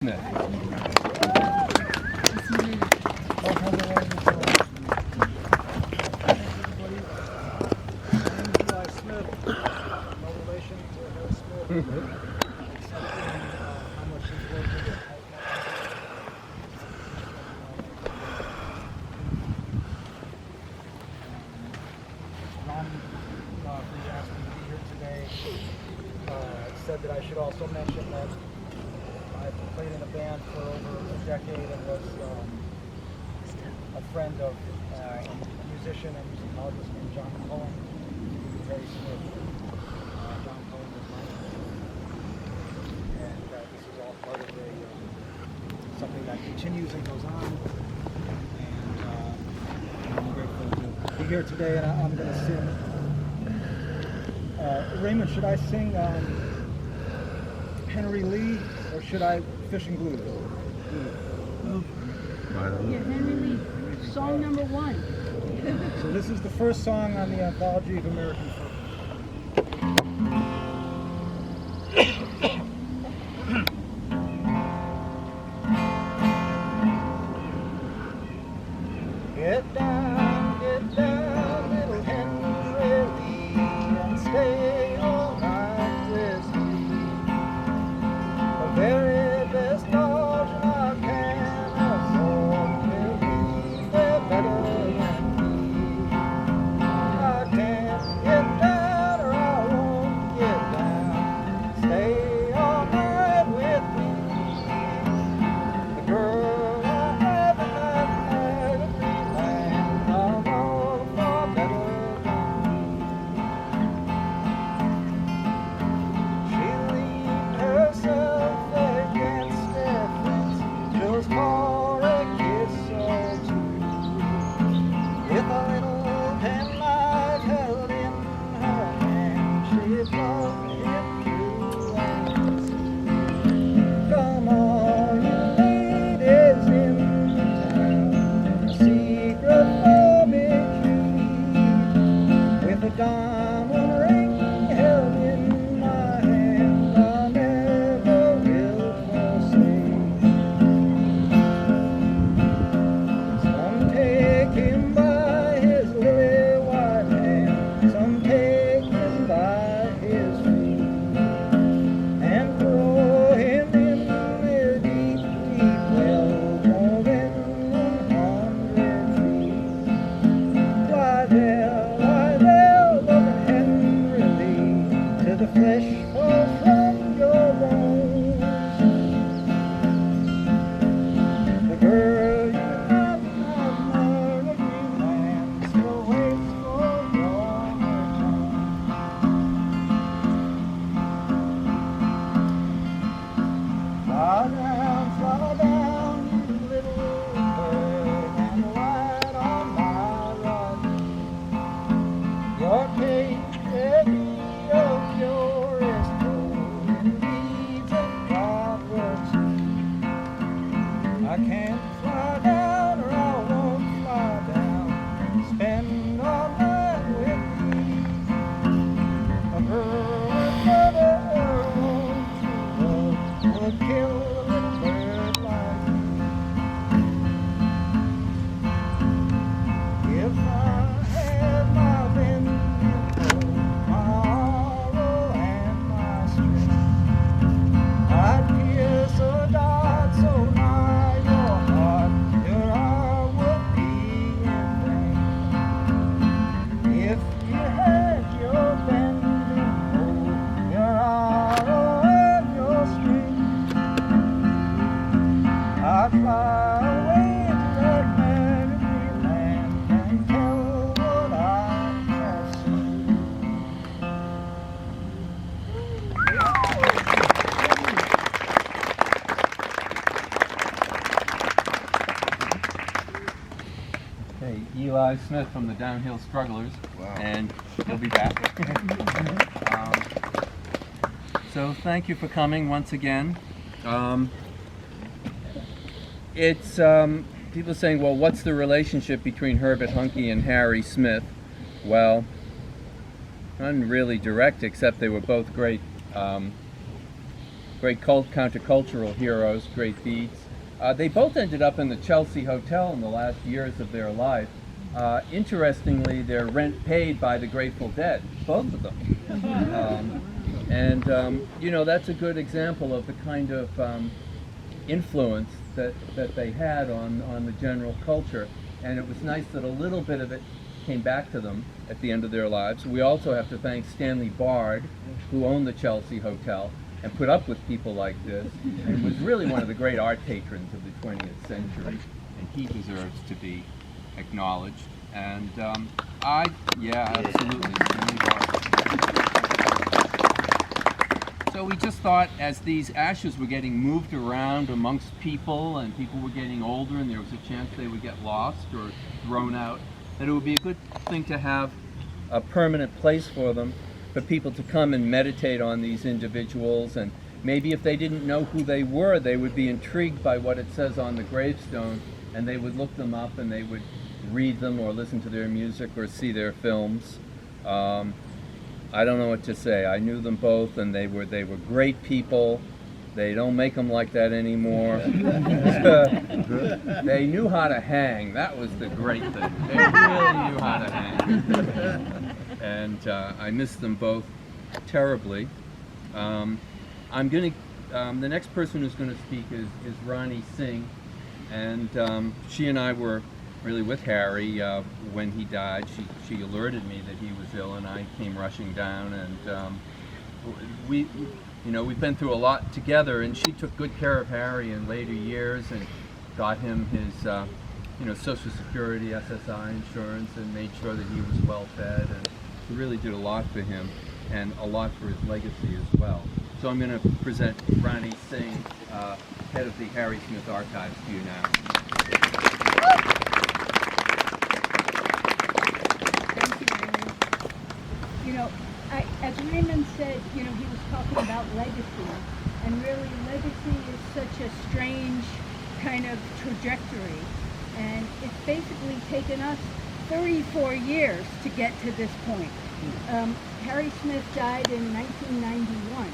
Smith. Said that I should also mention that I've played in a band for over a decade and was a friend of a musician and musicologist named John Cullen, Harry Smith. John Cullen was my name. And this is all part of something that continues and goes on. And I'm grateful to be here today, and I'm going to sing. Raymond, should I sing Henry Lee, or should I Fishing Blues? Yeah, Henry Lee, song number 1. So this is the first song on the anthology of American folk. Get down, little Henry Lee, and stay all night with me. The very best lodging I can afford will be there better than me. I can't get down or I won't get down. Stay all night with me. The girl I have in that magazine land, I'm all far better than me. She leaned herself against their fence just for a kiss or two, with a little penknife held in her hand. She'd love him through and through. Come all you ladies in town, a secret barbecue with a diamond ring held in my hand. I never will forsake. Some take him by his lily white hand, some take him by his feet, and throw him in the deep, deep well, more than 100 feet. Why there, loving Henry Lee, till the flesh falls from your bones. The girl you have married, a green man, still waits for your return. Fly down, you little bird, and light on my rug. Your cage may be a curious toad in deeds of proverbs. I can't fly down or I won't fly down. Spend all night with me. A girl with never owned true love would kill a little bird like me. If I had my bending bow, my arrow and my string, I'd pierce a dart so nigh your heart, your arm would be in vain. If you had your bending bow, your arrow and your string, I'd fly away to that magazine land and tell what I have seen. Hey, Eli Smith from the Downhill Strugglers, and he'll be back. So thank you for coming once again. It's people saying, well, what's the relationship between Herbert Huncke and Harry Smith? Well, none really direct, except they were both great great countercultural heroes, great deeds. They both ended up in the Chelsea Hotel in the last years of their life. Interestingly, their rent paid by the Grateful Dead, both of them. That's a good example of the kind of influence that they had on the general culture. And it was nice that a little bit of it came back to them at the end of their lives. We also have to thank Stanley Bard, who owned the Chelsea Hotel and put up with people like this, and was really one of the great art patrons of the 20th century, and he deserves to be acknowledged. And absolutely, Stanley Bard. So we just thought, as these ashes were getting moved around amongst people, and people were getting older, and there was a chance they would get lost or thrown out, that it would be a good thing to have a permanent place for them, for people to come and meditate on these individuals. And maybe if they didn't know who they were, they would be intrigued by what it says on the gravestone, and they would look them up and they would read them or listen to their music or see their films. I don't know what to say. I knew them both, and they were great people. They don't make them like that anymore. They knew how to hang. That was the great thing. They really knew how to hang. And I miss them both terribly. The next person who's going to speak is Ronnie Singh, and she and I were really with Harry when he died. She alerted me that he was ill, and I came rushing down, and we've been through a lot together, and she took good care of Harry in later years and got him his Social Security, SSI insurance, and made sure that he was well fed, and she really did a lot for him and a lot for his legacy as well. So I'm going to present Ronnie Singh, head of the Harry Smith Archives, to you now. Thank you, Raymond. As Raymond said, he was talking about legacy, and really legacy is such a strange kind of trajectory, and it's basically taken us 34 years to get to this point. Harry Smith died in 1991,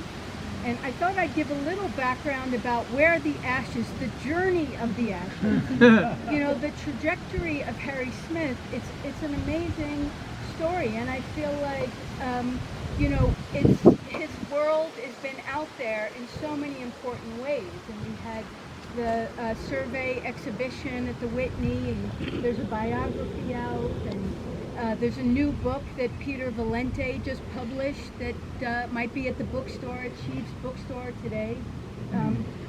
and I thought I'd give a little background about where the ashes, the journey of the ashes, the trajectory of Harry Smith. It's an amazing story, and I feel like it's his world has been out there in so many important ways, and we had the survey exhibition at the Whitney, and there's a biography out, and there's a new book that Peter Valente just published that might be at the bookstore, at Sheep's bookstore today.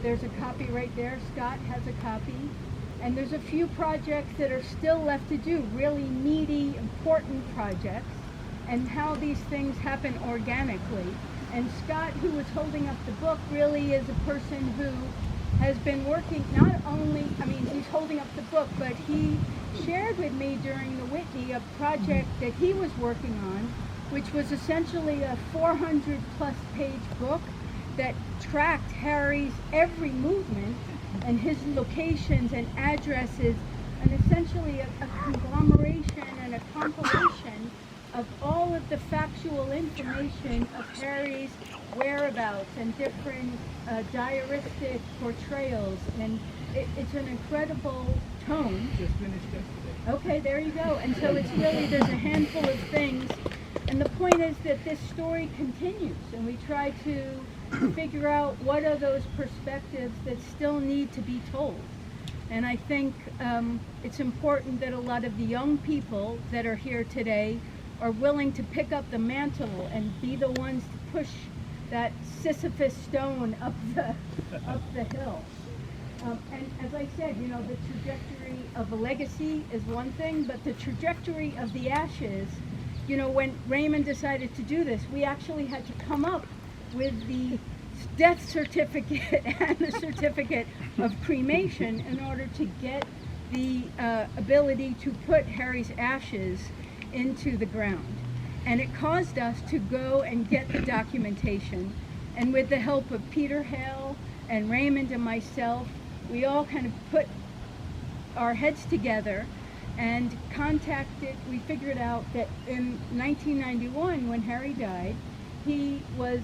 There's a copy right there. Scott has a copy. And there's a few projects that are still left to do, really meaty, important projects, and how these things happen organically. And Scott, who was holding up the book, really is a person who has been working not only, he's holding up the book, but he shared with me during the Whitney a project that he was working on, which was essentially a 400 plus page book that tracked Harry's every movement and his locations and addresses, and essentially a conglomeration and a compilation of all of the factual information of Harry's whereabouts and different diaristic portrayals, and it's an incredible tome. Just finished yesterday. Okay, there you go. And so it's really, there's a handful of things, and the point is that this story continues, and we try to figure out what are those perspectives that still need to be told. And I think it's important that a lot of the young people that are here today are willing to pick up the mantle and be the ones to push that Sisyphus stone up the hill. And as I said, the trajectory of a legacy is one thing, but the trajectory of the ashes, when Raymond decided to do this, we actually had to come up with the death certificate and the certificate of cremation in order to get the ability to put Harry's ashes into the ground. And it caused us to go and get the documentation, and with the help of Peter Hale and Raymond and myself, we all kind of put our heads together and we figured out that in 1991, when Harry died, he was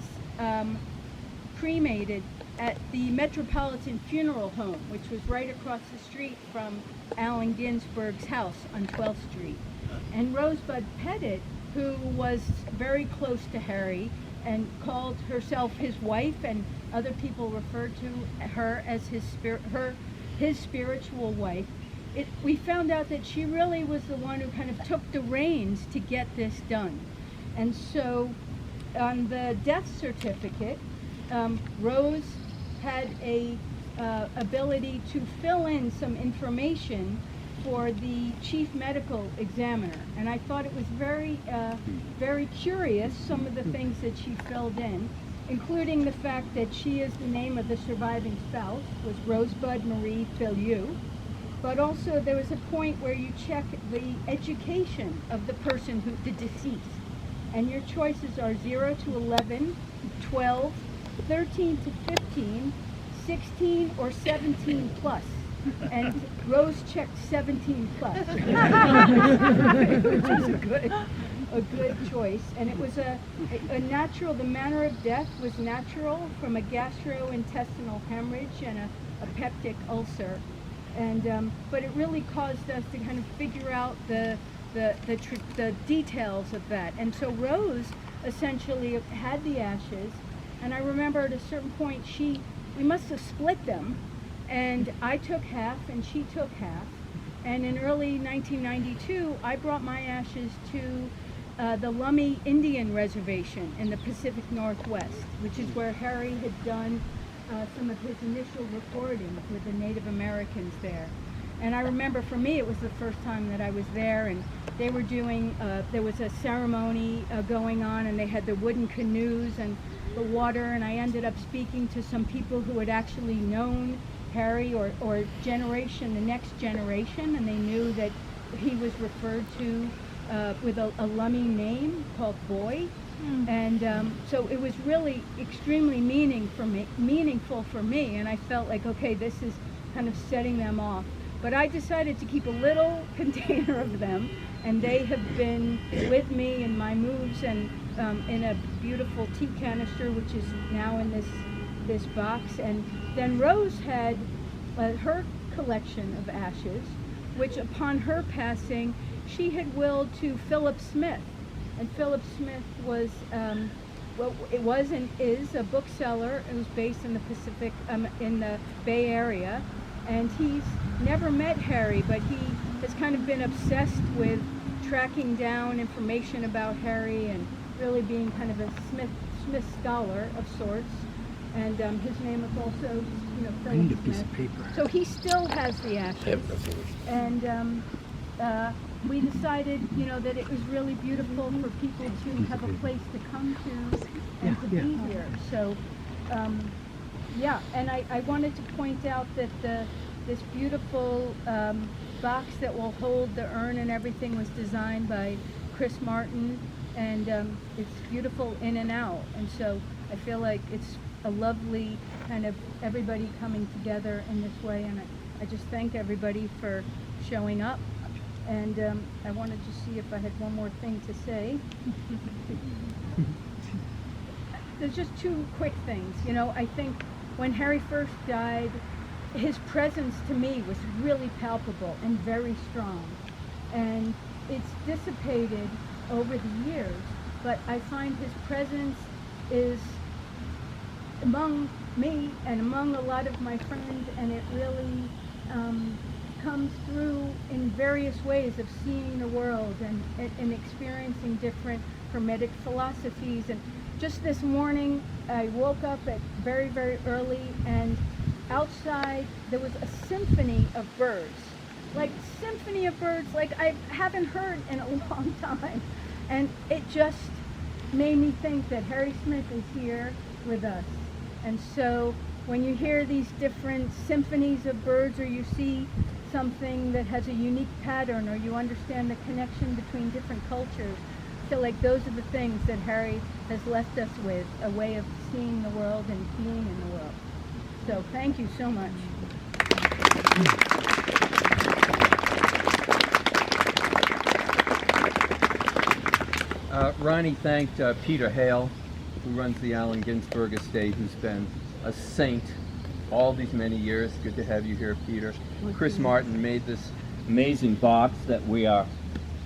cremated at the Metropolitan Funeral Home, which was right across the street from Allen Ginsberg's house on 12th Street. And Rosebud Pettit, who was very close to Harry and called herself his wife, and other people referred to her as his spiritual wife, we found out that she really was the one who kind of took the reins to get this done. And so on the death certificate, Rose had a ability to fill in some information for the chief medical examiner, and I thought it was very curious, some of the things that she filled in, including the fact that she is the name of the surviving spouse, was Rosebud Marie Filiu, but also there was a point where you check the education of the person the deceased, and your choices are 0 to 11, 12, 13 to 15, 16, or 17 plus. And Rose checked 17 plus, which is a good choice. And it was a natural, the manner of death was natural from a gastrointestinal hemorrhage and a peptic ulcer. And but it really caused us to kind of figure out the details of that. And so Rose essentially had the ashes, and I remember at a certain point we must have split them, and I took half and she took half. And in early 1992, I brought my ashes to the Lummi Indian Reservation in the Pacific Northwest, which is where Harry had done some of his initial recordings with the Native Americans there. And I remember for me, it was the first time that I was there, and they were doing, there was a ceremony going on, and they had the wooden canoes and the water, and I ended up speaking to some people who had actually known Harry or the next generation, and they knew that he was referred to with a Lummi name called Boy. And so it was really extremely meaningful for me, and I felt like, okay, this is kind of setting them off. But I decided to keep a little container of them, and they have been with me in my moves, and in a beautiful tea canister, which is now in this box. And then Rose had her collection of ashes, which upon her passing, she had willed to Philip Smith. And Philip Smith was, it was and is a bookseller. It was based in the Pacific, in the Bay Area. And he's never met Harry, but he has kind of been obsessed with tracking down information about Harry and really being kind of a Smith scholar of sorts. And his name is also, Philip Smith. So he still has the ashes. And we decided, that it was really beautiful for people to have a place to come to and to be here. So, and I wanted to point out that this beautiful box that will hold the urn and everything was designed by Chris Martin, and it's beautiful in and out. And so I feel like it's a lovely kind of everybody coming together in this way, and I just thank everybody for showing up. And I wanted to see if I had one more thing to say. There's just two quick things. I think when Harry first died, his presence to me was really palpable and very strong. And it's dissipated over the years, but I find his presence is among me and among a lot of my friends, and it really comes through in various ways of seeing the world and experiencing different Hermetic philosophies. And just this morning, I woke up at very, very early, and outside there was a symphony of birds. Like I haven't heard in a long time. And it just made me think that Harry Smith is here with us. And so when you hear these different symphonies of birds, or you see something that has a unique pattern, or you understand the connection between different cultures, I feel like those are the things that Harry has left us with, a way of seeing the world and being in the world. So thank you so much. Ronnie thanked Peter Hale, who runs the Allen Ginsberg estate, who's been a saint all these many years. Good to have you here, Peter. Chris Martin made this amazing box that we are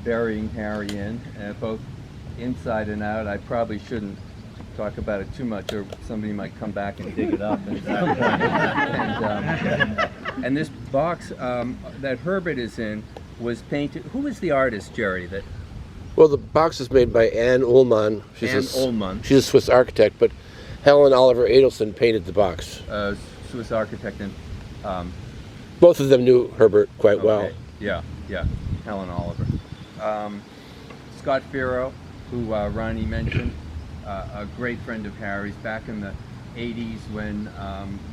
burying Harry in, both inside and out. I probably shouldn't talk about it too much, or somebody might come back and dig it up. And this box that Herbert is in was painted. Who was the artist, Jerry? That Well, the box is made by Anne Ullmann. She's a Swiss architect, but Helen Oliver Adelson painted the box. Swiss architect, and both of them knew Herbert quite well. Yeah, Helen Oliver. Scott Firo, who Ronnie mentioned, a great friend of Harry's back in the 80s when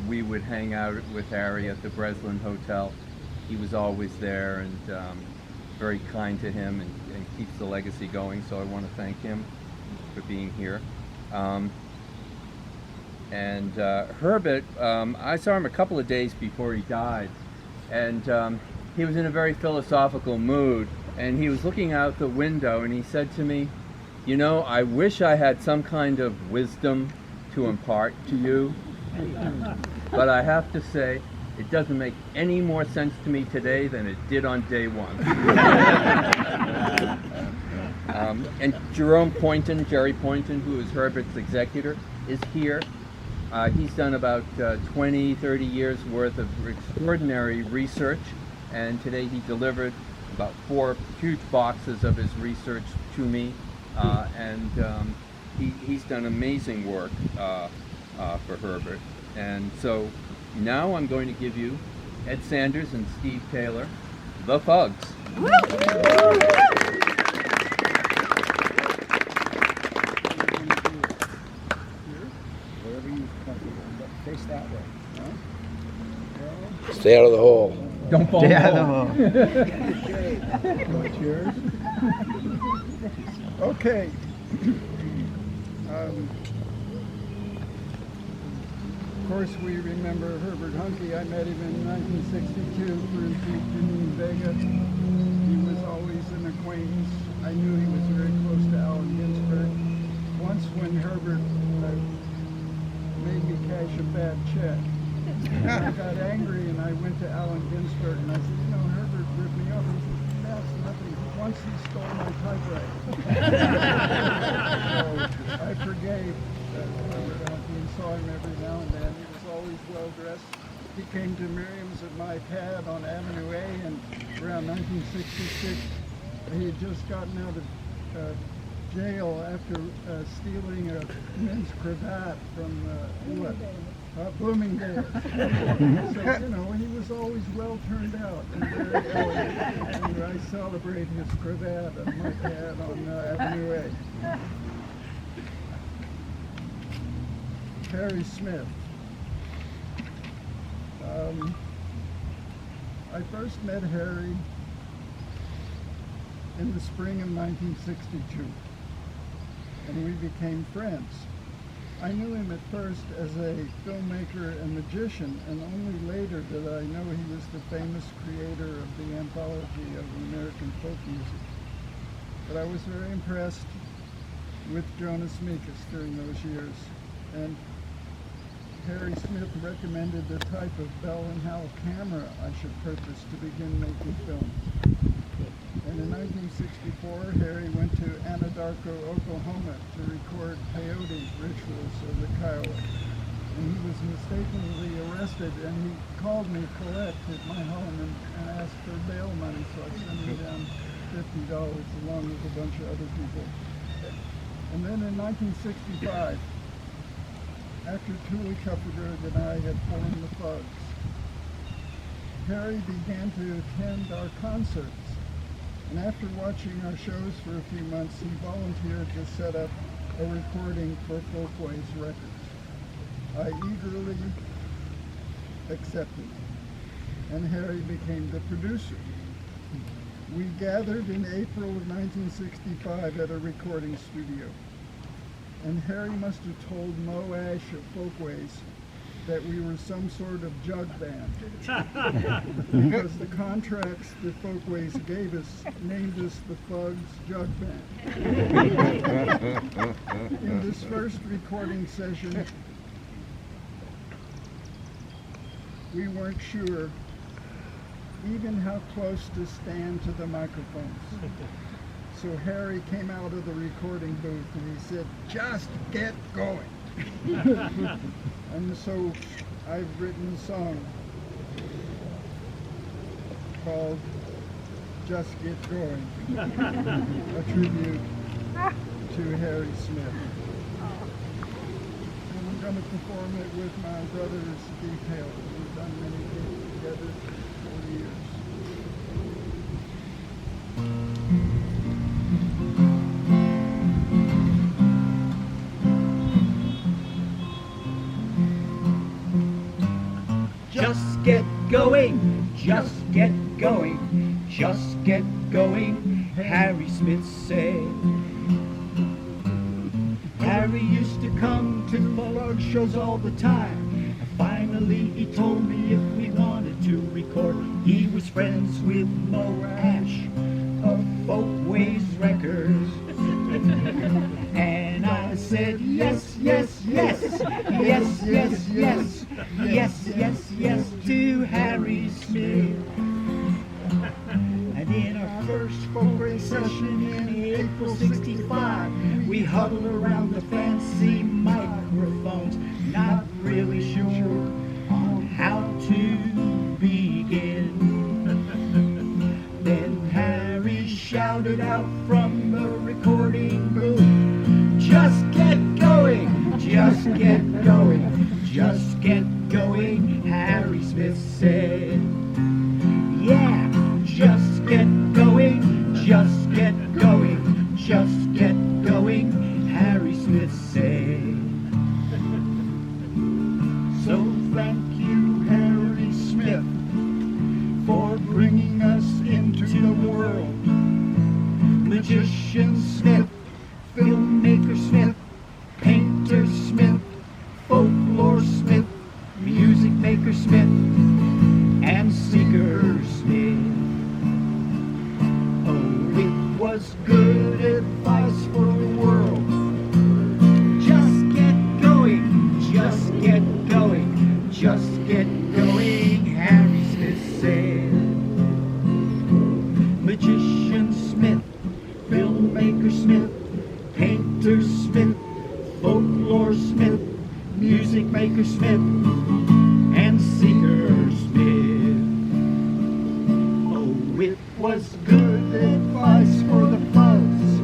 we would hang out with Harry at the Breslin Hotel. He was always there and very kind to him and keeps the legacy going, so I want to thank him for being here. And Herbert, I saw him a couple of days before he died, and he was in a very philosophical mood, and he was looking out the window and he said to me, "You know, I wish I had some kind of wisdom to impart to you, but I have to say, it doesn't make any more sense to me today than it did on day one." And Jerome Poynton, Jerry Poynton, who is Herbert's executor, is here. He's done about 20, 30 years worth of extraordinary research, and today he delivered about 4 huge boxes of his research to me, and he's done amazing work for Herbert. And so now I'm going to give you Ed Sanders and Steve Taylor, The Fugs. Wherever you face that way. Stay out of the hole. Don't fall. What's yours? Okay. Of course, we remember Herbert Huncke. I met him in 1962 for his group in Vega. He was always an acquaintance. I knew he was very close to Allen Ginsberg. Once when Herbert made me cash a bad check, I got angry and I went to Allen Ginsberg and I said, "You know, Herbert ripped me off." He said, "That's nothing. Once he stole my typewriter." So I forgave Herbert Huncke and saw him every now and then. He was always well dressed. He came to Miriam's at my pad on Avenue A, and around 1966 he had just gotten out of jail after stealing a men's cravat from Bloomingdale's. So, you know, he was always well turned out and very elegant, and I celebrate his cravat on my pad on Avenue A. Harry Smith. I first met Harry in the spring of 1962, and we became friends. I knew him at first as a filmmaker and magician, and only later did I know he was the famous creator of the anthology of American folk music. But I was very impressed with Jonas Mekas during those years, and Harry Smith recommended the type of Bell & Howell camera I should purchase to begin making film. And in 1964, Harry went to Anadarko, Oklahoma to record peyote rituals of the Kiowa. And he was mistakenly arrested, and he called me collect at my home and asked for bail money, so I sent him down $50 along with a bunch of other people. And then in 1965, after Tuli Kupferberg and I had formed the Fugs, Harry began to attend our concerts. And after watching our shows for a few months, he volunteered to set up a recording for Folkways Records. I eagerly accepted, and Harry became the producer. We gathered in April of 1965 at a recording studio, and Harry must have told Mo Ash of Folkways that we were some sort of jug band, because the contracts that Folkways gave us named us the Fugs Jug Band. In this first recording session, we weren't sure even how close to stand to the microphones. So Harry came out of the recording booth and he said, "Just get going." And so I've written a song called "Just Get Going," a tribute to Harry Smith. And I'm going to perform it with my brother's detail. We've done many things together for years. Just get going, just get going, just get going, Harry Smith said. Harry used to come to folk shows all the time. Finally he told me if we wanted to record, he was friends with Mo Ash of Folkways Records. And I said yes, yes, yes, yes, yes, yes, yes, yes, yes to Harry Smith. And in our first Folkways session in April '65, we huddled around the fancy microphones, not really sure on how to begin. Then Harry shouted out from the recording booth, "Just get going, just get going, just get going," Harry Smith said. Yeah, just get going, just get going, just get going, Harry Smith said. So thank you, Harry Smith, for bringing us into the world. Magician Smith, filmmaker Smith, painter Smith, folklore Smith, music maker Smith, and seeker Smith. Oh, it was good advice for the world. Just get going, just get going, just get going, Harry Smith said. Magician Smith, filmmaker Smith, painter Smith, folklore Smith, music maker Smith, and seeker Smith. Oh, it was good advice for the buzz.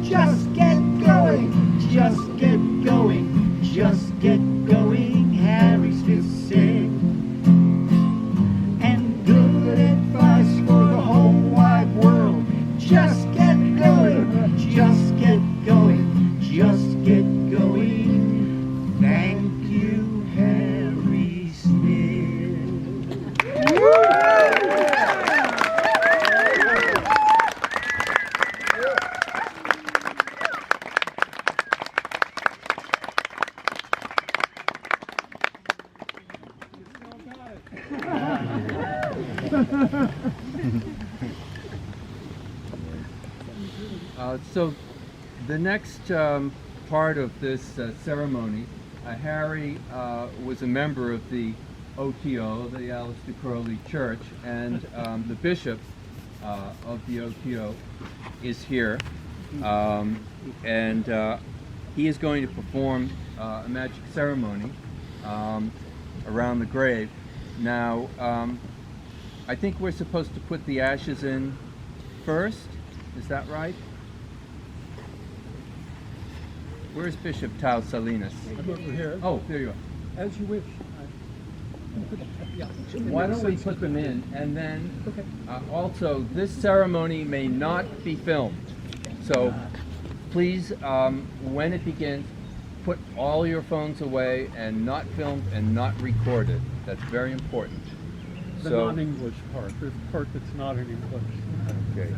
Just get going, just get going, just get going, Harry Smith said. And good advice for the whole wide world. Just get going, just get going, just get going. Thank you, Harry Smith. So the next part of this ceremony, Harry was a member of the OTO, the Aleister Crowley Church, and the bishop of the OTO is here, and he is going to perform a magic ceremony around the grave. Now, I think we're supposed to put the ashes in first. Is that right? Where's Bishop Tau Salinas? I'm over here. Oh, there you are. As you wish. Why don't we put them in, and then also this ceremony may not be filmed, so please, when it begins, put all your phones away and not filmed and not recorded. That's very important. The non-English part. There's a part that's not in English. Okay.